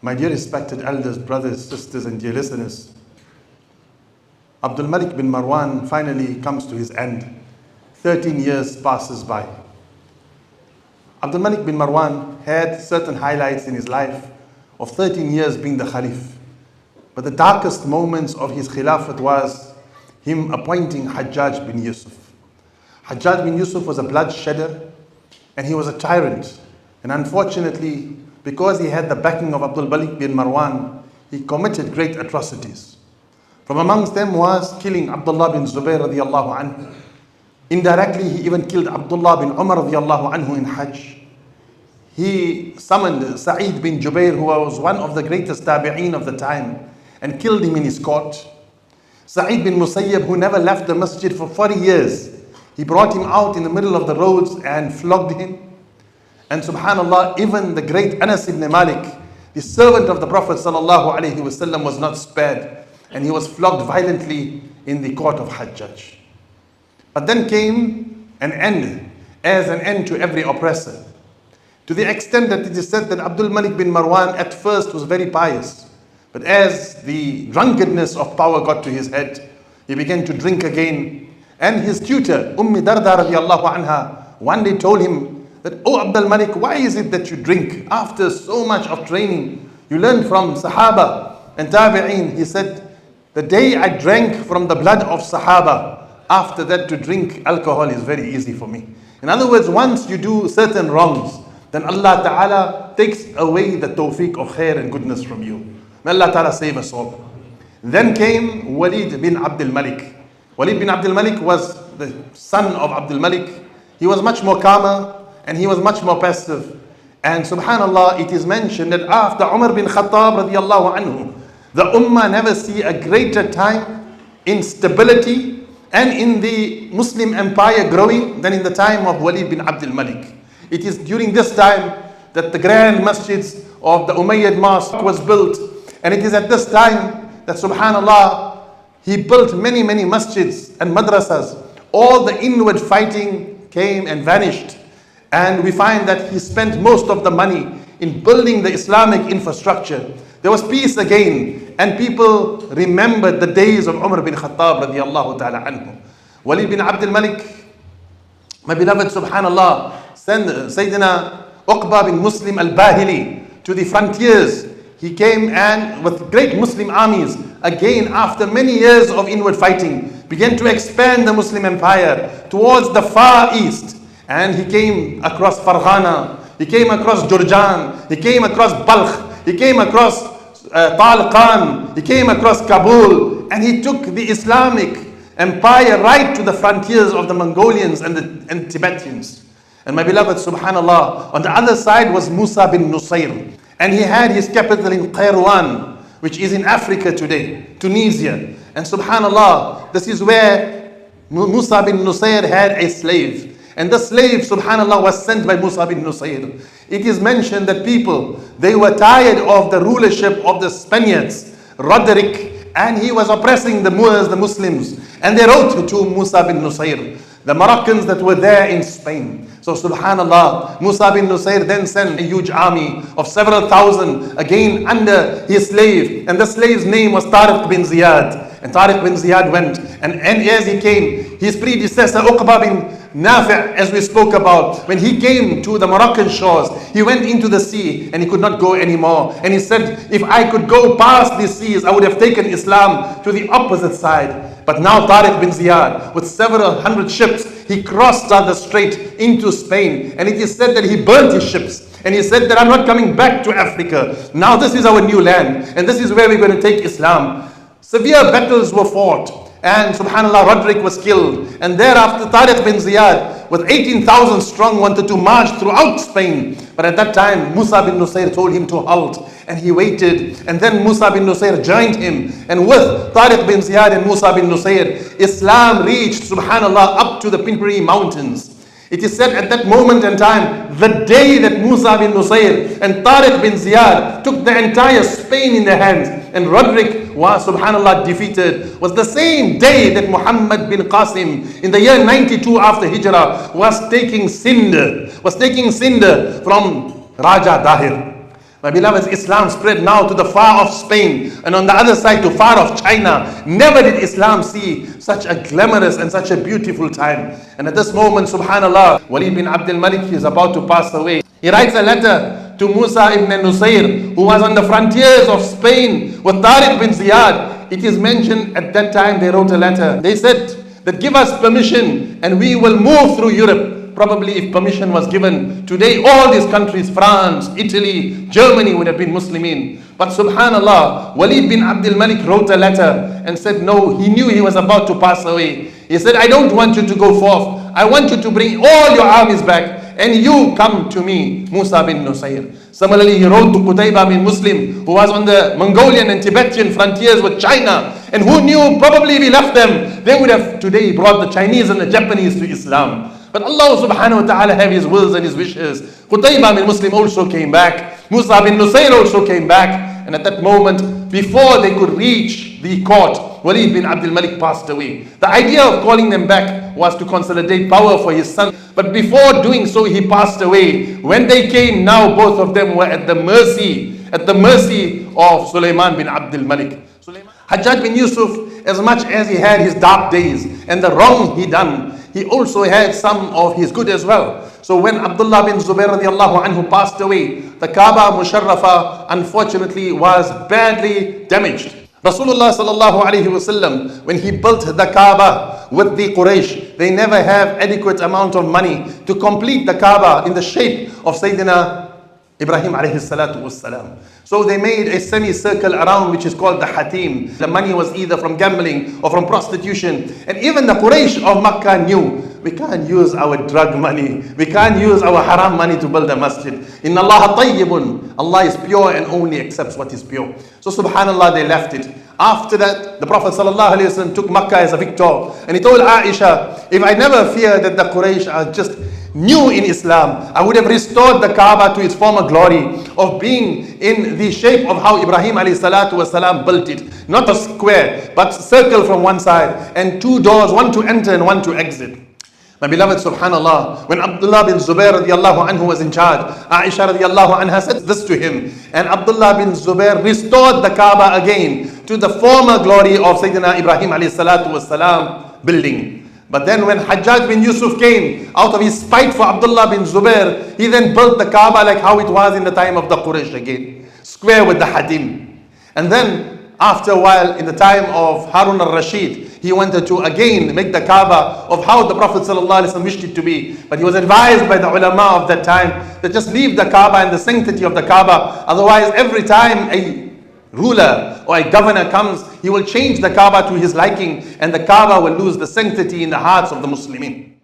My dear respected elders, brothers, sisters, and dear listeners, Abd al-Malik bin Marwan finally comes to his end. 13 years passes by. Abd al-Malik bin Marwan had certain highlights in his life of 13 years being the Khalif. But the darkest moments of his Khilafat was him appointing Hajjaj bin Yusuf. Hajjaj bin Yusuf was a bloodshedder and he was a tyrant. And unfortunately, because he had the backing of Abd al-Malik bin Marwan, he committed great atrocities. From amongst them was killing Abdullah bin Zubayr radiallahu anhu. Indirectly, he even killed Abdullah bin Umar radiallahu anhu in Hajj. He summoned Sa'id bin Jubair, who was one of the greatest tabi'een of the time, and killed him in his court. Sa'id bin Musayyib, who never left the masjid for 40 years, he brought him out in the middle of the roads and flogged him. And subhanallah, even the great Anas ibn Malik, the servant of the Prophet sallallahu alaihi wasallam, was not spared, and he was flogged violently in the court of Hajjaj. But then came an end, as an end to every oppressor, to the extent that it is said that Abd al-Malik bin Marwan at first was very pious, but as the drunkenness of power got to his head, he began to drink again. And his tutor, Darda radiallahu anha, one day told him that, "Oh Abd al-Malik, why is it that you drink after so much of training you learned from Sahaba and Tabi'een?" He said, "The day I drank from the blood of Sahaba, after that to drink alcohol is very easy for me." In other words, once you do certain wrongs, then Allah Ta'ala takes away the tawfiq of khair and goodness from you. May Allah Ta'ala save us all. Then came Walid bin Abd al-Malik. Walid bin Abd al-Malik was the son of Abd al-Malik. He was much more calmer and he was much more passive. And subhanallah, it is mentioned that after Umar bin Khattab radiallahu anhu, the ummah never see a greater time in stability and in the Muslim empire growing than in the time of Walid bin Abd al-Malik. It is during this time that the grand masjids of the Umayyad mosque was built. And it is at this time that subhanallah, he built many masjids and madrasas. All the inward fighting came and vanished. And we find that he spent most of the money in building the Islamic infrastructure. There was peace again, and people remembered the days of Umar bin Khattab radiallahu ta'ala anhu. Walid bin Abd al-Malik, my beloved, subhanallah, sent Sayyidina Uqba bin Muslim al-Bahili to the frontiers. He came and with great Muslim armies, again after many years of inward fighting, began to expand the Muslim empire towards the far east. And he came across Farghana, he came across Jurjan, he came across Balkh, he came across Talqan, he came across Kabul, and he took the Islamic empire right to the frontiers of the Mongolians and Tibetans. And my beloved, subhanallah, on the other side was Musa bin Nusayr, and he had his capital in Kairouan, which is in Africa today, Tunisia. And subhanallah, this is where Musa bin Nusayr had a slave. And the slave, subhanallah, was sent by Musa bin Nusayr. It is mentioned that people, they were tired of the rulership of the Spaniards, Roderick, and he was oppressing the Moors, the Muslims. And they wrote to Musa bin Nusayr, the Moroccans that were there in Spain. So subhanallah, Musa bin Nusayr then sent a huge army of several thousand, again under his slave. And the slave's name was Tariq bin Zeeyad. And Tariq bin Zeeyad went, and as he came, his predecessor Uqba bin Nafi', as we spoke about, when he came to the Moroccan shores, he went into the sea and he could not go anymore. And he said, "If I could go past these seas, I would have taken Islam to the opposite side." But now Tariq bin Zeeyad, with several hundred ships, he crossed the strait into Spain. And it is said that he burnt his ships. And he said that, "I'm not coming back to Africa. Now this is our new land. And this is where we're going to take Islam." Severe battles were fought. And subhanallah, Roderick was killed. And thereafter Tariq bin Zeeyad, with 18,000 strong, wanted to march throughout Spain. But at that time, Musa bin Nusayr told him to halt. And he waited. And then Musa bin Nusayr joined him. And with Tariq bin Zeeyad and Musa bin Nusayr, Islam reached, subhanallah, up to the Pinpuri mountains. It is said at that moment in time, the day that Musa bin Nusayr and Tariq bin Zeeyad took the entire Spain in their hands, and Roderick was, subhanallah, defeated, was the same day that Muhammad bin Qasim, in the year 92 after Hijrah, was taking Sindh from Raja Dahir. My beloveds, Islam spread now to the far off Spain, and on the other side to far off China. Never did Islam see such a glamorous and such a beautiful time. And at this moment, subhanallah, Walid bin Abd al-Malik is about to pass away. He writes a letter to Musa ibn Nusayr, who was on the frontiers of Spain with Tariq bin Zeeyad. It is mentioned at that time they wrote a letter. They said that give us permission and we will move through Europe. Probably if permission was given today, all these countries, France, Italy, Germany would have been Muslimin. But subhanallah, Walid bin Abd al-Malik wrote a letter and said no, he knew he was about to pass away. He said, I don't want you to go forth. I want you to bring all your armies back and you come to me, Musa bin Nusayr. Similarly, he wrote to Qutayba bin Muslim, who was on the Mongolian and Tibetan frontiers with China, and who knew probably if he left them, they would have today brought the Chinese and the Japanese to Islam. But Allah subhanahu wa ta'ala have His wills and His wishes. Qutayba bin Muslim also came back. Musa bin Nusayr also came back. And at that moment, before they could reach the court, Walid bin Abd al-Malik passed away. The idea of calling them back was to consolidate power for his son. But before doing so, he passed away. When they came, now both of them were at the mercy of Sulaiman bin Abd al-Malik. Hajjaj bin Yusuf, as much as he had his dark days and the wrong he done, he also had some of his good as well. So when Abdullah bin Zubair radiallahu anhu passed away, the Kaaba Musharrafa unfortunately was badly damaged. Rasulullah sallallahu alayhi wasallam, when he built the Kaaba with the Quraysh, they never have adequate amount of money to complete the Kaaba in the shape of Sayyidina Ibrahim alayhi salatu wassalam. So they made a semicircle around, which is called the Hatim. The money was either from gambling or from prostitution. And even the Quraysh of Makkah knew, we can't use our drug money, we can't use our haram money to build a masjid. Inna Allah tayyibun. Allah is pure and only accepts what is pure. So subhanallah, they left it. After that, the Prophet ﷺ took Makkah as a victor. And he told Aisha, if I never fear that the Quraysh are just new in Islam, I would have restored the Kaaba to its former glory of being in the shape of how Ibrahim ﷺ built it. Not a square, but circle from one side and two doors, one to enter and one to exit. My beloved, subhanallah, when Abdullah bin Zubair radiallahu anhu was in charge, Aisha radiallahu anha said this to him, and Abdullah bin Zubair restored the Kaaba again to the former glory of Sayyidina Ibrahim ﷺ building. But then when Hajjaj bin Yusuf came, out of his spite for Abdullah bin Zubair, he then built the Kaaba like how it was in the time of the Quraysh again, square with the Hatim. And then after a while, in the time of Harun al-Rashid, he wanted to again make the Kaaba of how the Prophet ﷺ wished it to be. But he was advised by the ulama of that time that just leave the Kaaba and the sanctity of the Kaaba. Otherwise, every time a ruler or a governor comes, he will change the Kaaba to his liking, and the Kaaba will lose the sanctity in the hearts of the Muslimin.